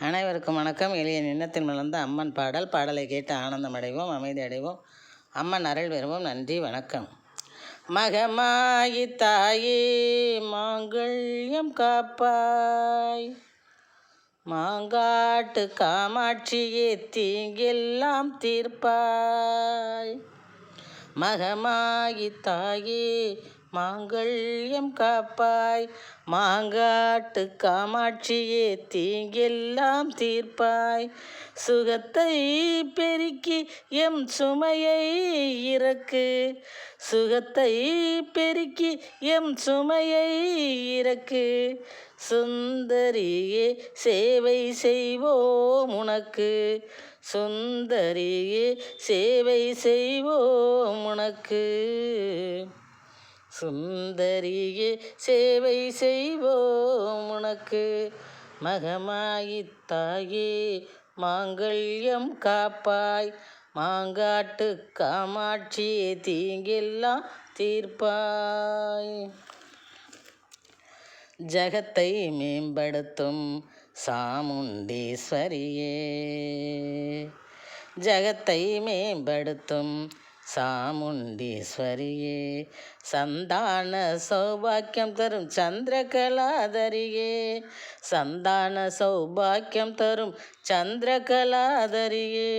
அனைவருக்கும் வணக்கம். எளிய எண்ணத்தில் மலர்ந்த அம்மன் பாடலை கேட்டு ஆனந்தம் அடைவோம், அமைதி அடைவோம், அம்மன் அருள் பெறுவோம். நன்றி, வணக்கம். மகமாயி தாயே மாங்கல்யம் காப்பாய், மாங்காட்டு காமாட்சியே தீங்கெல்லாம் தீர்ப்பாய். மகமாயி தாயே மாங்கல்யம் காப்பாய், மாங்காட்டு காமாட்சியே தீங்கெல்லாம் தீர்ப்பாய். சுகத்தை பெருக்கி எம் சுமையை இறக்கு, சுகத்தை பெருக்கி எம் சுமையை இறக்கு. சுந்தரியே சேவை செய்வோம் உனக்கு, சுந்தரியே சேவை செய்வோம் உனக்கு, சுந்தரியே சேவை செய்வோம் உனக்கு. மகமாயி தாயே மாங்கல்யம் காப்பாய், மாங்காட்டு காமாட்சியே தீங்கெல்லாம் தீர்ப்பாய். ஜகத்தை மேம்படுத்தும் சாமுண்டீஸ்வரியே, ஜகத்தை மேம்படுத்தும் சாமுண்டீஸ்வரியே, சந்தான சௌபாக்கியம் தரும் சந்திரகலாதரியே, சந்தான சௌபாக்கியம் தரும் சந்திரகலாதரியே,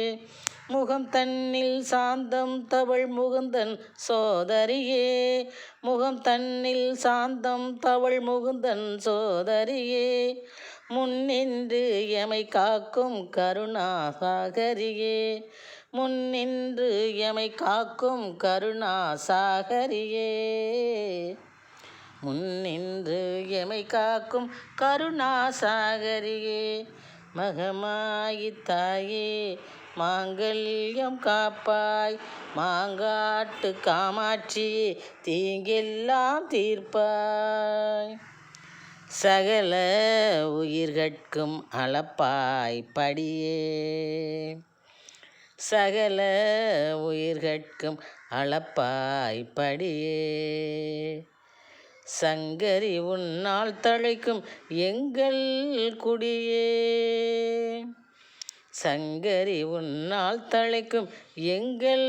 முகம் தன்னில் சாந்தம் தவள் முகுந்தன் சோதரியே, முகம் தன்னில் சாந்தம் தவள் முகுந்தன் சோதரியே, முன்னின்று எமை காக்கும் கருணாசாகரியே, முன்னின்று எமை காக்கும் கருணாசாகரியே, முன்னின்று எமை காக்கும் கருணாசாகரியே. மகமாயி தாயே மாங்கல்யம் காப்பாய், மாங்காட்டு காமாட்சியே தீங்கெல்லாம் தீர்ப்பாய். சகல உயிர்கட்கும் அளப்பாய் படியே, சகல உயிர்கட்கும் அளப்பாய் படியே, சங்கரி உன்னால் தழைக்கும் எங்கள் குடியே, சங்கரி உன்னால் தழைக்கும் எங்கள்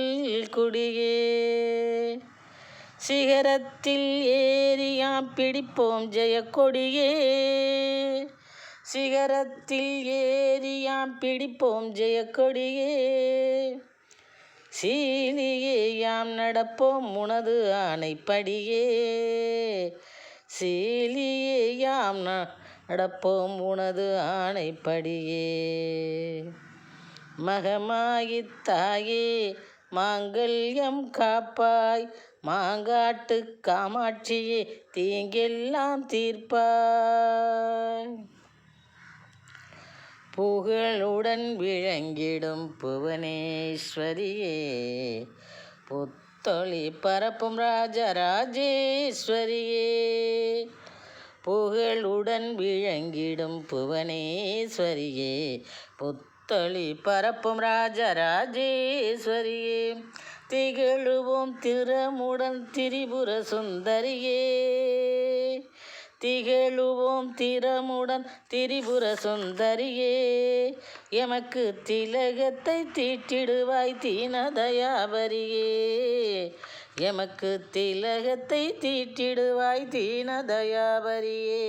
குடியே. சிகரத்தில் ஏறியாம் பிடிப்போம் ஜெயக்கொடியே, சிகரத்தில் ஏறியாம் பிடிப்போம் ஜெயக்கொடியே, சீலியே யாம் நடப்போம் உனது ஆணைப்படியே, சீலியே யாம் நடப்போம் உனது ஆணைப்படியே. மகமாயி தாயே மாங்கல்யம் காப்பாய், மாங்காட்டு காமாட்சியே தீங்கெல்லாம் தீர்ப்பாய். புகழுடன் விளங்கிடும் புவனேஸ்வரியே, புத்தொளி பரப்பும் ராஜராஜேஸ்வரியே, புகழுடன் விளங்கிடும் புவனேஸ்வரியே, புத்தொளி பரப்பும் ராஜராஜேஸ்வரியே, திகழுவோம் திறமுடன் திரிபுர சுந்தரியே, திகழுவோம் திறமுடன் திரிபுர சுந்தரியே, எமக்கு திலகத்தை தீட்டிடுவாய் தீனதயாபரியே, எமக்கு திலகத்தை தீட்டிடுவாய் தீனதயாபரியே.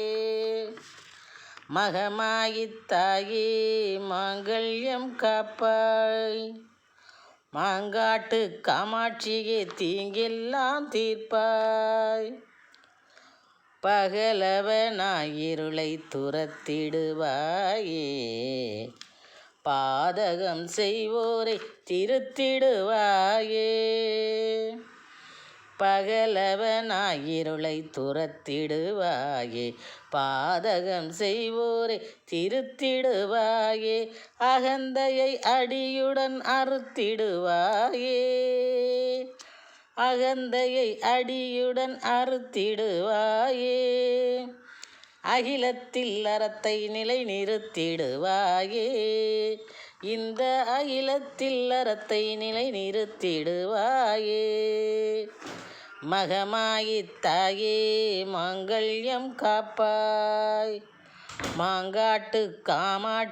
மகமாயி தாயே மாங்கல்யம் காப்பாய், மாங்காட்டு காமாட்சியே தீங்கெல்லாம் தீர்ப்பாய். பகலவனாயிருளை துரத்திடுவாயே, பாதகம் செய்வோரை திருத்திடுவாயே, பகலவனாயிருளை துரத்திடுவாயே, பாதகம் செய்வோரை திருத்திடுவாயே, அகந்தையை அடியுடன் அறுத்திடுவாயே, அகந்தையை அடியுடன் அறுத்திடுவாயே, அகிலத்தில் அறத்தை நிலை நிறுத்திடுவாயே, இந்த அகிலத்தில் அறத்தை நிலை நிறுத்திடுவாயே. மகமாயி தாயே மாங்கல்யம் காப்பாய், மாங்காட்டு காமாட்சி